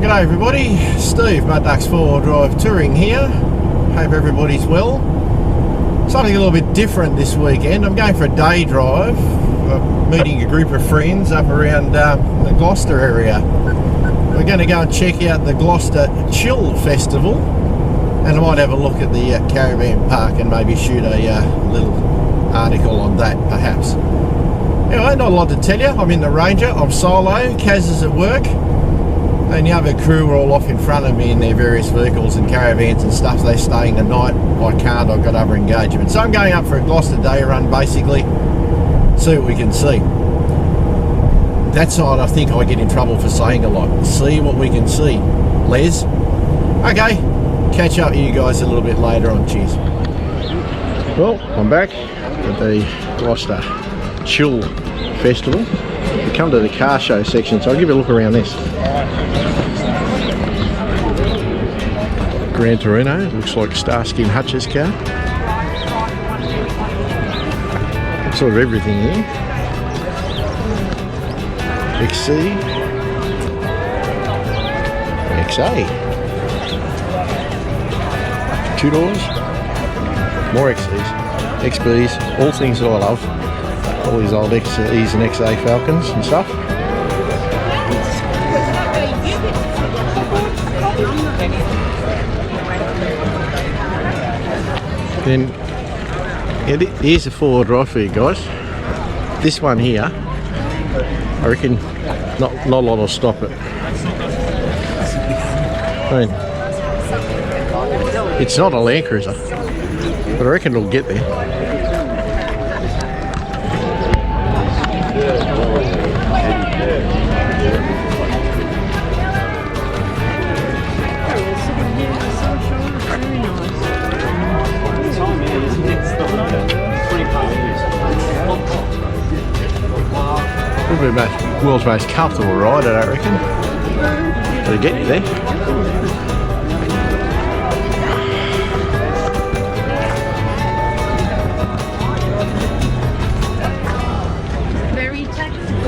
G'day everybody, Steve, Mudduck's 4-wheel drive touring here. Hope everybody's well. Something a little bit different this weekend. I'm going for a day drive. I'm meeting a group of friends up around the Gloucester area. We're going to go and check out the Gloucester Chill Festival, and I might have a look at the caravan park and maybe shoot a little article on that perhaps. Anyway, not a lot to tell you. I'm in the Ranger, I'm solo, Kaz is at work, and the other crew are all off in front of me in their various vehicles and caravans and stuff. They're staying the night. I can't, I've got other engagements. So I'm going up for a Gloucester day run basically, see what we can see. That side I think I get in trouble for saying a lot. See what we can see. Les? Okay, catch up with you guys a little bit later on. Cheers. Well, I'm back at the Gloucester Chill Festival. We come to the car show section, so I'll give you a look around this. Gran Torino, looks like Starsky and Hutch's car. Sort of everything here. XC, XA, 2 doors, more XCs, XBs, all things that I love. All these old XEs and XA Falcons and stuff. Then here's a 4-wheel drive for you guys. This one here, I reckon not a lot will stop it. I mean, it's not a Land Cruiser, but I reckon it'll get there. Probably the world's most comfortable ride, I don't reckon. It'll get you there. Very tactical.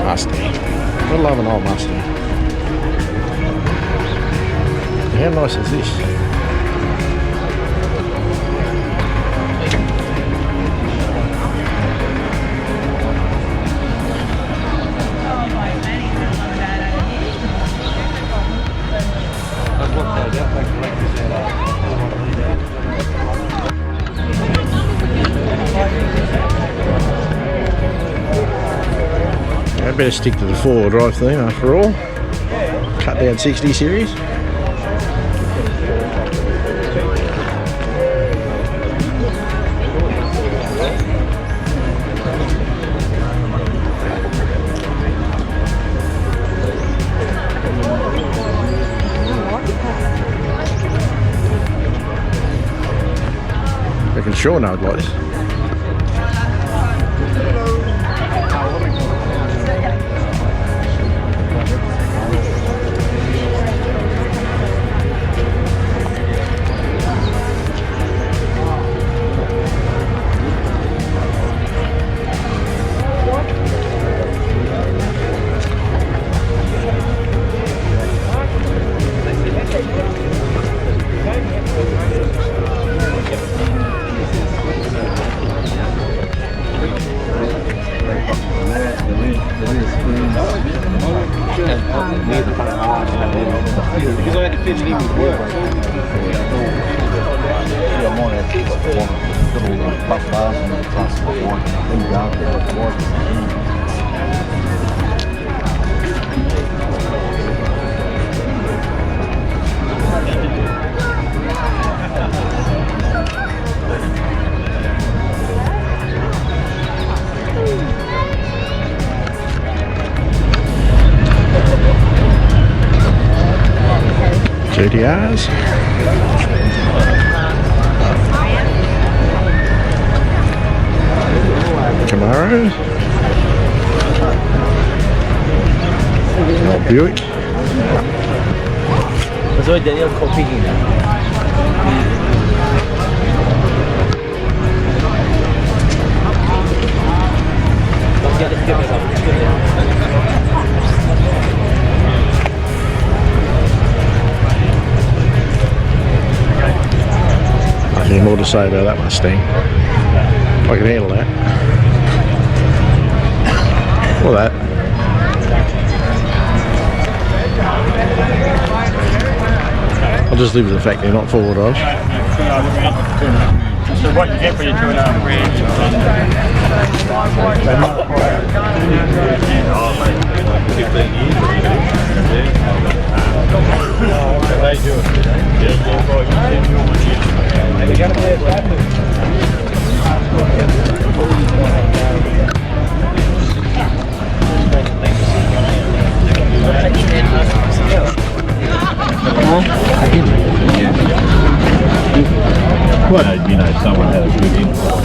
Mustang. I love an old Mustang. How nice is this? I better stick to the 4-wheel drive theme after all. Cut down 60 series. I can sure know I'd like this. Because I had to fit it in with work. Yeah, more than little buff bars and plus one. Then you go out there with work. GTRs. Camaro. Old Buick. So Daniel copying that. Nothing more to say about that Mustang. I can handle that. Or that. I'll just leave it the fact they're not four-wheel drive. So what you get for your 2.5 grand? They do it. What? You know, someone had a good insight.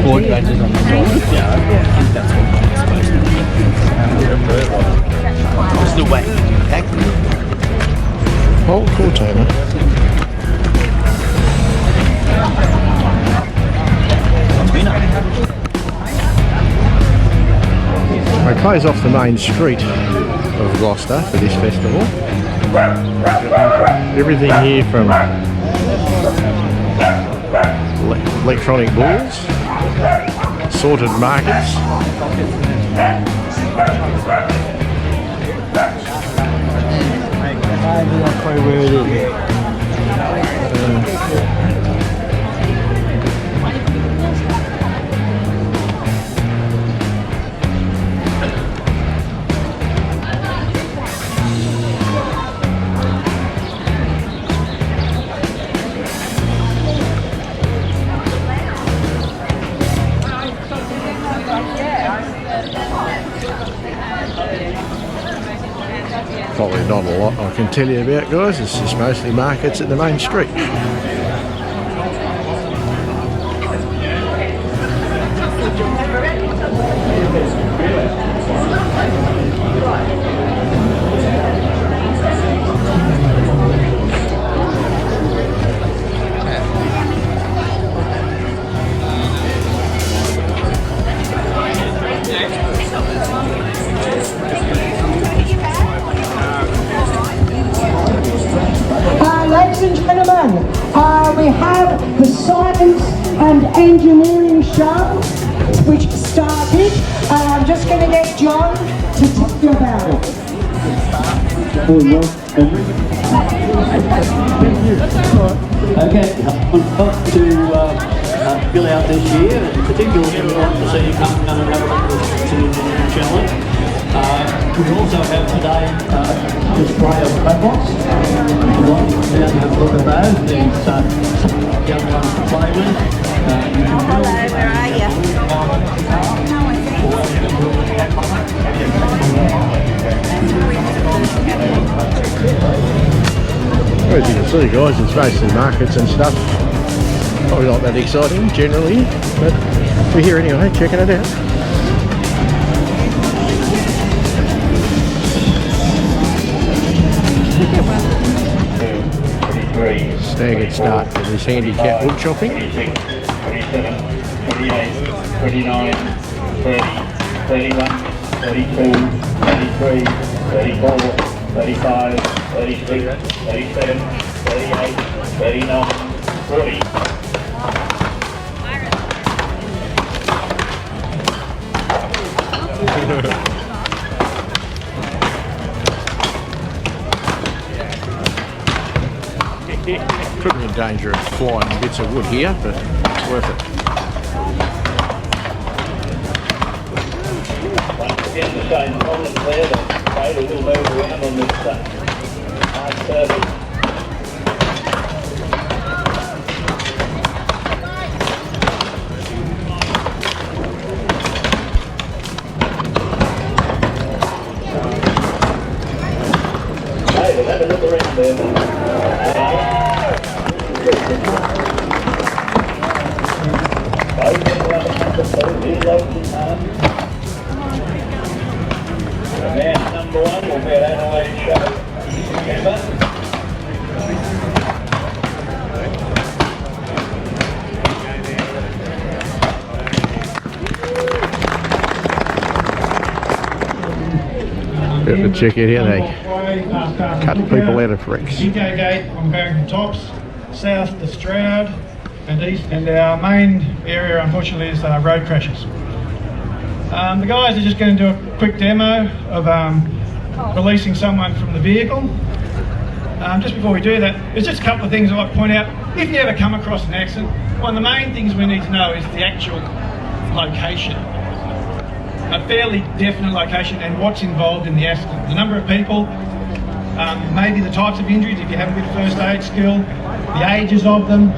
Board badges on the side. Yeah, I think that's what it's supposed to be. Just the way. Thank you. Oh, cool timer. I close off the main street of Gloucester for this festival. Everything here from electronic balls, sorted markets, Where it is. probably not a lot I can tell you about, guys. It's just mostly markets at the main street. Ladies and gentlemen, we have the Science and Engineering Show, which started. I'm just going to get John to tell you about it. Okay, we've got to fill out this year, and particularly we want to see you come and have a look at the engineering challenge. We also have today display of robots. If you want to come down and have a look at those, there's some young ones to play with. You can Hello, where are you? As you can see, guys, it's mostly markets and stuff. Probably not that exciting generally, but we're here anyway, checking it out. Staggered start for this handicap wood chopping. 26, 27, 28, 29, 30, 31, 32, 33, 34, 35, 36, 37, 38, 39, 40. Could be in danger of flying bits of wood here, but it's worth it. Again, the same problem there, the trailer will move around on this high surface. Man number 1 will be at Adelaide show. Remember? The chicken here, they cut people out of wrecks. Eco Gate on Barrington Tops, south to Stroud and east, and our main area unfortunately is road crashes. The guys are just going to do a quick demo of releasing someone from the vehicle. Just before we do that, there's just a couple of things I'd like to point out. If you ever come across an accident, one of the main things we need to know is the actual location. A fairly definite location and what's involved in the accident. The number of people, maybe the types of injuries, if you have a bit of first aid skill, the ages of them,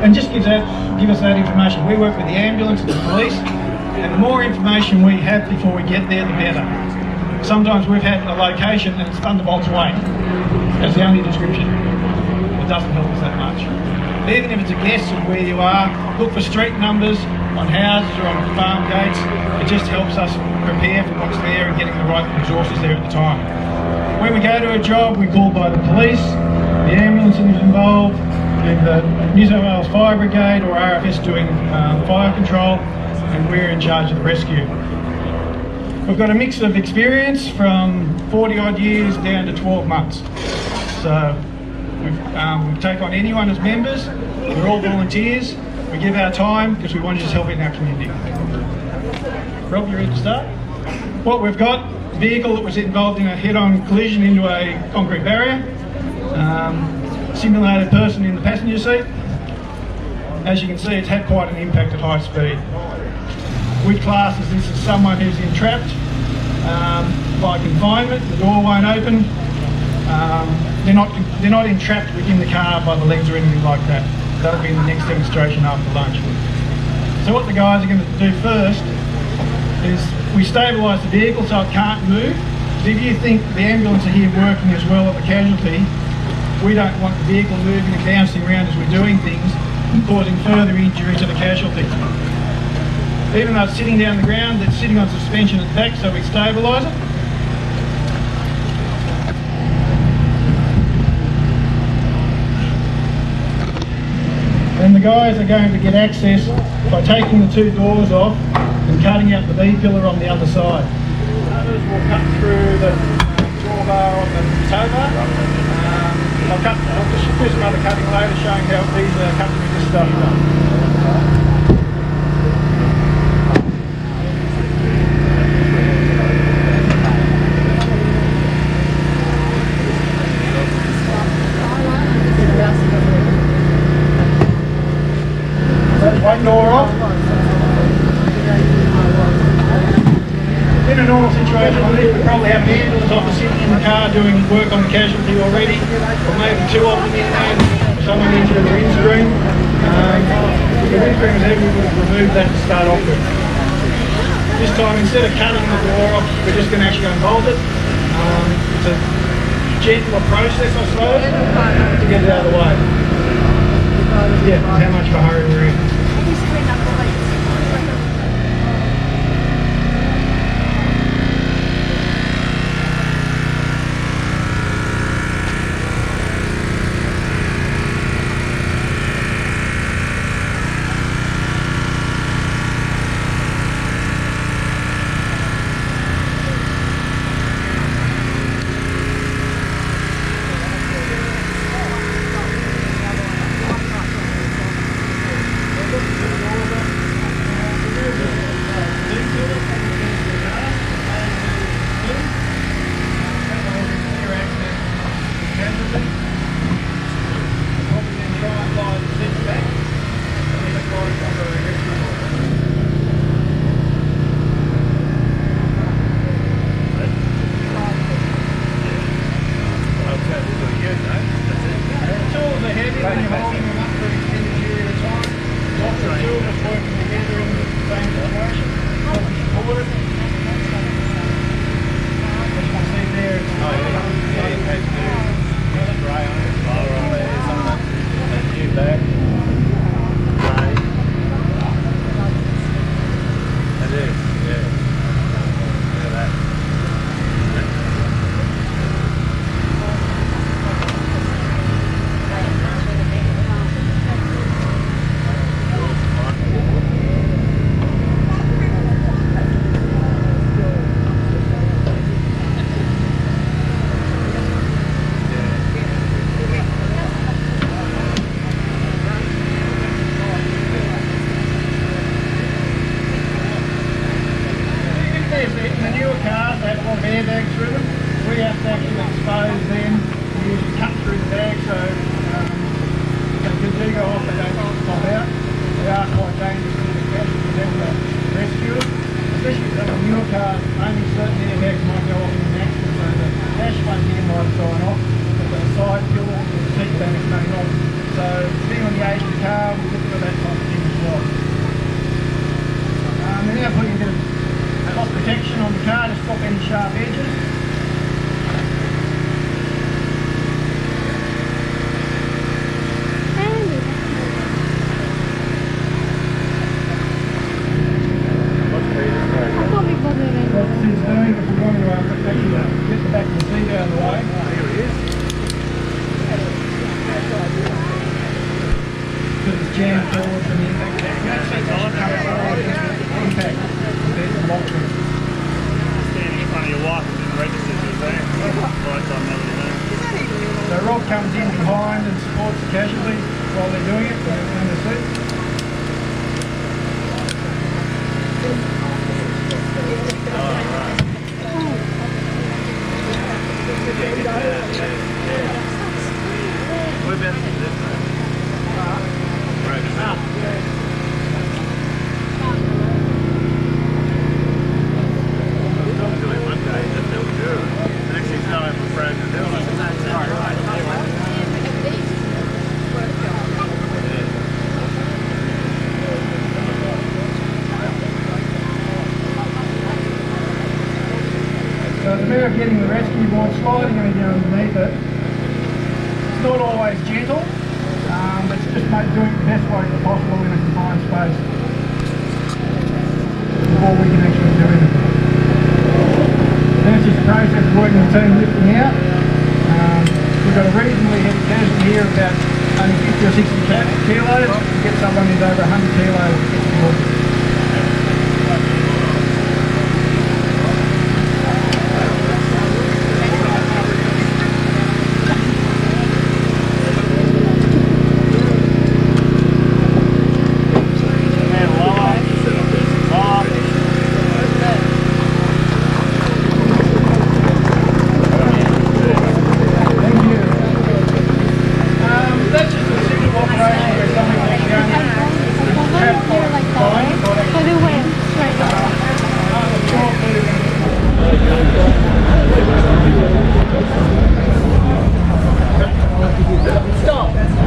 and just give us that information. We work with the ambulance and the police, and the more information we have before we get there, the better. Sometimes we've had a location and it's thunderbolts away. That's the only description. It doesn't help us that much. Even if it's a guess of where you are, look for street numbers on houses or on farm gates. It just helps us prepare for what's there and getting the right resources there at the time. When we go to a job, we're called by the police, the ambulance is involved, with the New South Wales Fire Brigade or RFS doing fire control, and we're in charge of the rescue. We've got a mix of experience from 40 odd years down to 12 months. So we take on anyone as members. We're all volunteers. We give our time because we want to just help in our community. Rob, you ready to start? What we've got, a vehicle that was involved in a head-on collision into a concrete barrier. Simulated person in the passenger seat. As you can see, it's had quite an impact at high speed. We'd class as this is someone who's entrapped by confinement. The door won't open. They're not entrapped within the car by the legs or anything like that. That'll be in the next demonstration after lunch. So what the guys are going to do first is we stabilise the vehicle so it can't move. So if you think the ambulance are here working as well at the casualty, we don't want the vehicle moving and bouncing around as we're doing things, causing further injury to the casualty. Even though it's sitting down the ground, it's sitting on suspension at the back, so we stabilise it. And the guys are going to get access by taking the two doors off and cutting out the B-pillar on the other side. Others will cut through the drawbar on the tow bar. I'll just do some other cutting later showing how these are cutting with this stuff. One door off. In a normal situation like this, we probably have an ambulance officer sitting in the car doing work on the casualty already, or maybe two of them in there, someone into the windscreen. If the windscreen was heavy, we would have removed that to start off with. This time, instead of cutting the door off, we're just going to actually unbolt it. It's a gentler process, I suppose, to get it out of the way. Yeah, how much of a hurry we're in. obviously in the newer cars they have a lot of airbags through them. We have to actually expose them, usually cut through the bag, so they do go off, they don't pop out. They are quite dangerous to the cash for them to rescue them. Especially with the newer cars, only certain airbags might go off in an accident, so the dash one here might have gone off, but the side pillar and the seat bags may not. So depending on the age of the car, we look for that type of thing as well. And now putting a bit of loss protection on the car to stop any sharp edges. What this is doing, if we want to actually get the back of the seat out of the way. Here it is. Because it's jammed forward from the impact. Impact. There's a lock to it. Standing in front of your wife and the registers are there. Lights on, So Rob comes in behind and supports the casualty while they're doing it in the seat. So the mirror getting the rescue board sliding down underneath it. It's not always gentle, but it's just doing it the best way possible in a confined space before we can actually do anything. That's just the process of working the team lifting out. We've got a reasonably heavy casualty here, about only 50 or 60 kilos. We get someone who's over 100 kilos to get the board.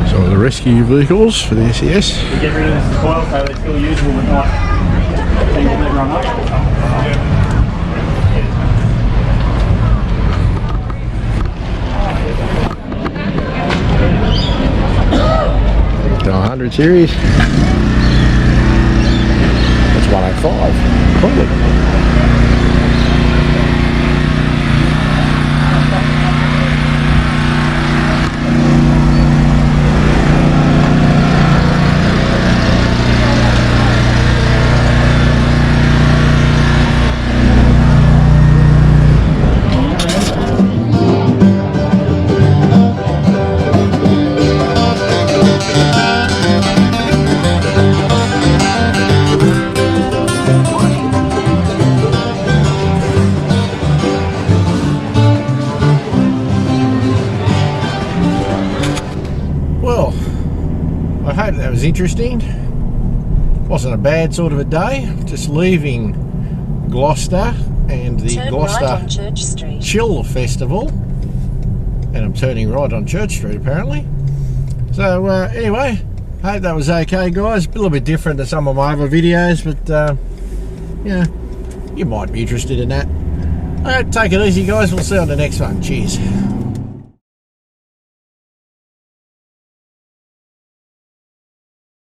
Some of the rescue vehicles for the SES. We get rid of this coil so they're still usable but not seem to run up. The 100 series. That's 105, probably. Well, I hope that was interesting. Wasn't a bad sort of a day. Just leaving Gloucester and the Gloucester Chill Festival, and I'm turning right on Church Street apparently. So anyway, hope that was okay, guys. A little bit different to some of my other videos, but yeah, you might be interested in that. Alright, take it easy, guys. We'll see you on the next one. Cheers.